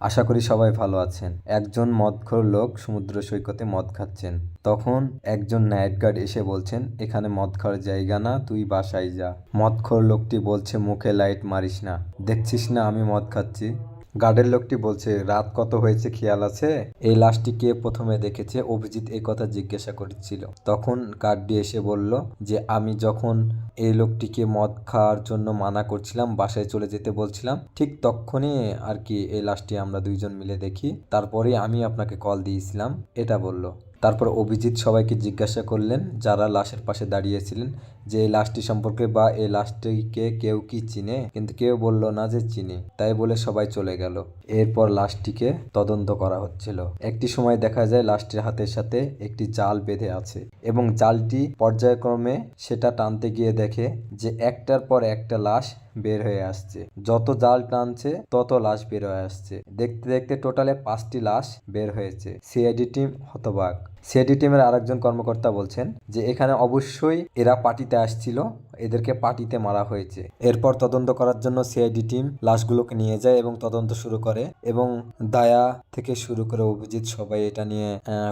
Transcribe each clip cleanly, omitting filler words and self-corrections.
আশা করি সবাই ভালো আছেন। একজন মদখোর লোক সমুদ্র সৈকতে মদ খাচ্ছেন। তখন একজন নাইট গার্ড এসে বলছেন, এখানে মদ খাওয়ার জায়গা না, তুই বাসায় যা। মদখোর লোকটি বলছে, মুখে লাইট মারিস না, দেখছিস না আমি মদ খাচ্ছি। গার্ডের লোকটি বলছে, রাত কত হয়েছে খেয়াল আছে? এই লাশটি কে প্রথমে দেখেছে? অভিজিৎ এই কথা জিজ্ঞাসা করছিল। তখন গার্ডটি এসে বলল যে আমি যখন এই লোকটিকে মদ খাওয়ার জন্য মানা করছিলাম, বাসায় চলে যেতে বলছিলাম, ঠিক তখনই আর কি এই লাশটি আমরা দুইজন মিলে দেখি, তারপরে আমি আপনাকে কল দিয়েছিলাম, এটা বলল। তারপর অভিজিৎ সবাইকে জিজ্ঞাসা করলেন যারা লাশের পাশে দাঁড়িয়েছিলেন যে এই লাশটি সম্পর্কে বা এই লাশটিকে কেউ কি চিনে, কিন্তু কেউ বলল না যে চিনি। তাই বলে সবাই চলে গেল। এরপর লাশটিকে তদন্ত করা হচ্ছিল। একটি সময় দেখা যায় লাশটির হাতের সাথে একটি জাল বেঁধে আছে এবং জালটি পর্যায়ক্রমে সেটা টানতে গিয়ে দেখে যে একটার পর একটা লাশ বের হয়ে আসছে। যত জাল টানছে তত লাশ বের হয়ে আসছে। দেখতে দেখতে টোটালে 5টি লাশ বের হয়েছে। সিআইডি টিম হতবাক। সিআইডি টিমের আরেকজন কর্মকর্তা বলছেন যে এখানে অবশ্যই এরা পার্টিতে আসছিল, এদেরকে পার্টিতে মারা হয়েছে। এরপর তদন্ত করার জন্য সিআইডি টিম লাশগুলোকে নিয়ে যায় এবং তদন্ত শুরু করে এবং দায়া থেকে শুরু করে অভিজিৎ সবাই এটা নিয়ে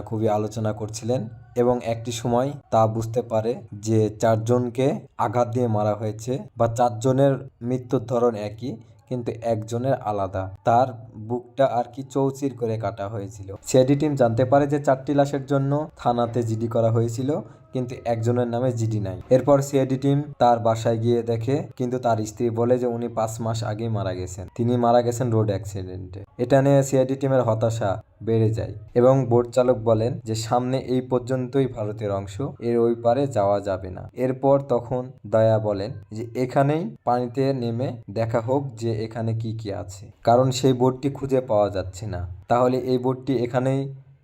খুবই আলোচনা করছিলেন এবং একটি সময় তা বুঝতে পারে যে 4জনকে আঘাত দিয়ে মারা হয়েছে বা 4জনের মৃত্যুর ধরন একই, কিন্তু একজনের আলাদা, তার বুকটা আর কি চৌচির করে কাটা হয়েছিল। সিআইডি টিম জানতে পারে যে 4টি লাশের জন্য থানাতে জিডি করা হয়েছিল, কিন্তু একজনের নামে জিডি নাই। এরপর সিআইডি টিম তার বাসায় গিয়ে দেখে, কিন্তু তার স্ত্রী বলে যে উনি 5 মাস আগে মারা গেছেন, তিনি মারা গেছেন রোড অ্যাক্সিডেন্টে। এটা নিয়ে সিআইডি টিমের হতাশা বেড়ে যায় এবং বোট চালক বলেন যে সামনে এই পর্যন্তই ভারতের অংশ, এর ওই পারে যাওয়া যাবে না। এরপর তখন দয়া বলেন যে এখানেই পানিতে নেমে দেখা হোক যে এখানে কি কি আছে, কারণ সেই বোটটি খুঁজে পাওয়া যাচ্ছে না, তাহলে এই বোটটি এখানেই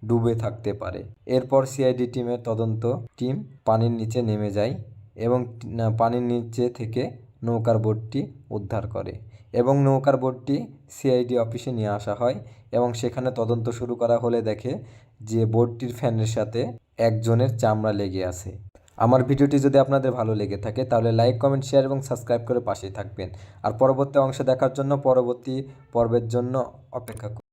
ডুবে থাকতে পারে। এরপর সিআইডি টিমের তদন্ত টিম পানির নিচে নেমে যায় এবং পানির নিচে থেকে নৌকার বোটটি উদ্ধার করে এবং নৌকার বোটটি সিআইডি অফিসে নিয়ে আসা হয় এবং সেখানে তদন্ত শুরু করা হলে দেখে যে বোটটির ফ্যানের সাথে একজনের চামড়া লেগে আছে। আমার ভিডিওটি যদি আপনাদের ভালো লেগে থাকে তাহলে লাইক, কমেন্ট, শেয়ার এবং সাবস্ক্রাইব করে পাশেই থাকবেন। আর পরবর্তী অংশ দেখার জন্য পরবর্তী পর্বের জন্য অপেক্ষা করুন।